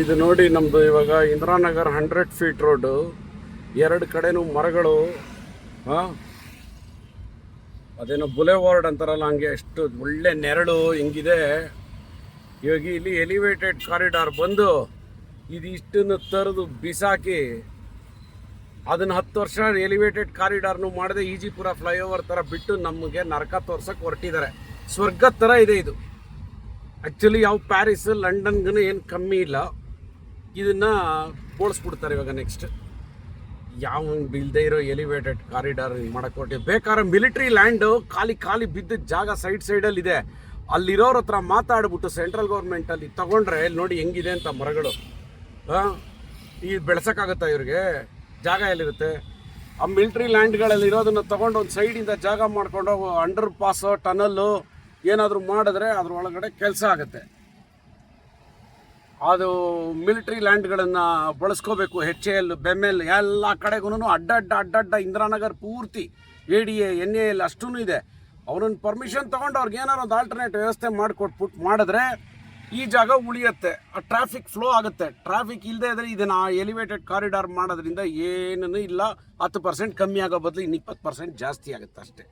ಇದು ನೋಡಿ ನಮ್ದು ಇವಾಗ ಇಂದಿರಾನಗರ್ 100 ಫೀಟ್ ರೋಡು, ಎರಡು ಕಡೆನೂ ಮರಗಳು. ಅದೇನೋ ಬುಲೆವಾರ್ಡ್ ಅಂತಾರಲ್ಲ, ಹಂಗೆ ಎಷ್ಟು ಒಳ್ಳೆ ನೆರಳು ಹಿಂಗಿದೆ. ಇವಾಗ ಇಲ್ಲಿ ಎಲಿವೇಟೆಡ್ ಕಾರಿಡಾರ್ ಬಂದು ಇದಿಷ್ಟನ್ನು ತರದು ಬಿಸಾಕಿ ಅದನ್ನು 10 ವರ್ಷ ಎಲಿವೇಟೆಡ್ ಕಾರಿಡಾರ್ನು ಮಾಡದೆ ಈಜಿಪುರ ಫ್ಲೈಓವರ್ ಥರ ಬಿಟ್ಟು ನಮಗೆ ನರಕ ತೋರ್ಸಕ್ಕೆ ಹೊರಟಿದ್ದಾರೆ. ಸ್ವರ್ಗದ ಥರ ಇದೆ ಇದು. ಆ್ಯಕ್ಚುಲಿ ಯಾವ ಪ್ಯಾರಿಸ್ ಲಂಡನ್ಗೂ ಏನು ಕಮ್ಮಿ ಇಲ್ಲ. ಇದನ್ನು ಬೋಳಿಸ್ಬಿಡ್ತಾರೆ ಇವಾಗ. ನೆಕ್ಸ್ಟ್ ಯಾವ ಬೀಳದೇ ಇರೋ ಎಲಿವೇಟೆಡ್ ಕಾರಿಡಾರ್ ಮಾಡಕ್ಕೆ ಹೊರಟಿ. ಬೇಕಾದ್ರೆ ಮಿಲಿಟ್ರಿ ಲ್ಯಾಂಡು ಖಾಲಿ ಬಿದ್ದ ಜಾಗ ಸೈಡಲ್ಲಿದೆ. ಅಲ್ಲಿರೋರ ಹತ್ರ ಮಾತಾಡ್ಬಿಟ್ಟು ಸೆಂಟ್ರಲ್ ಗೌರ್ಮೆಂಟಲ್ಲಿ ತಗೊಂಡ್ರೆ ನೋಡಿ ಹೆಂಗಿದೆ ಅಂತ ಮರಗಳು. ಈ ಬೆಳೆಸೋಕ್ಕಾಗತ್ತಾ ಇವ್ರಿಗೆ? ಜಾಗ ಎಲ್ಲಿರುತ್ತೆ? ಆ ಮಿಲಿಟ್ರಿ ಲ್ಯಾಂಡ್ಗಳಲ್ಲಿ ಇರೋದನ್ನು ತೊಗೊಂಡು ಒಂದು ಸೈಡಿಂದ ಜಾಗ ಮಾಡ್ಕೊಂಡು ಅಂಡರ್ ಪಾಸು ಟನಲ್ಲು ಏನಾದರೂ ಮಾಡಿದ್ರೆ ಅದ್ರೊಳಗಡೆ ಕೆಲಸ ಆಗುತ್ತೆ. ಅದು ಮಿಲಿಟ್ರಿ ಲ್ಯಾಂಡ್ಗಳನ್ನು ಬಳಸ್ಕೋಬೇಕು. HAL, BEMEL ಎಲ್ಲ ಕಡೆಗೂ ಅಡ್ಡಡ್ಡ ಇಂದಿರಾನಗರ್ ಪೂರ್ತಿ ADA NAL ಅಷ್ಟೂ ಇದೆ. ಅವ್ರನ್ನ ಪರ್ಮಿಷನ್ ತೊಗೊಂಡು ಅವ್ರಿಗೆ ಏನಾರು ಒಂದು ಆಲ್ಟರ್ನೇಟ್ ವ್ಯವಸ್ಥೆ ಮಾಡಿಕೊಟ್ಬಿಟ್ಟು ಮಾಡಿದ್ರೆ ಈ ಜಾಗ ಉಳಿಯುತ್ತೆ. ಆ ಟ್ರಾಫಿಕ್ ಫ್ಲೋ ಆಗುತ್ತೆ. ಟ್ರಾಫಿಕ್ ಇಲ್ಲದೆ ಇದ್ದರೆ ಇದನ್ನು ಎಲಿವೇಟೆಡ್ ಕಾರಿಡಾರ್ ಮಾಡೋದ್ರಿಂದ ಏನೂ ಇಲ್ಲ. 10% ಕಮ್ಮಿ ಆಗೋ ಬದಲು ಇನ್ನು 20% ಜಾಸ್ತಿ ಆಗುತ್ತೆ ಅಷ್ಟೇ.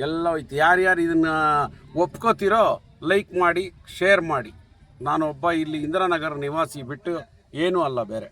ಎಲ್ಲ ಹೋಯ್ತು. ಯಾರ್ಯಾರು ಇದನ್ನು ಒಪ್ಕೋತಿರೋ ಲೈಕ್ ಮಾಡಿ, ಶೇರ್ ಮಾಡಿ. ನಾನೊಬ್ಬ ಇಲ್ಲಿ ಇಂದಿರಾನಗರ ನಿವಾಸಿ ಬಿಟ್ಟು ಏನೂ ಅಲ್ಲ ಬೇರೆ.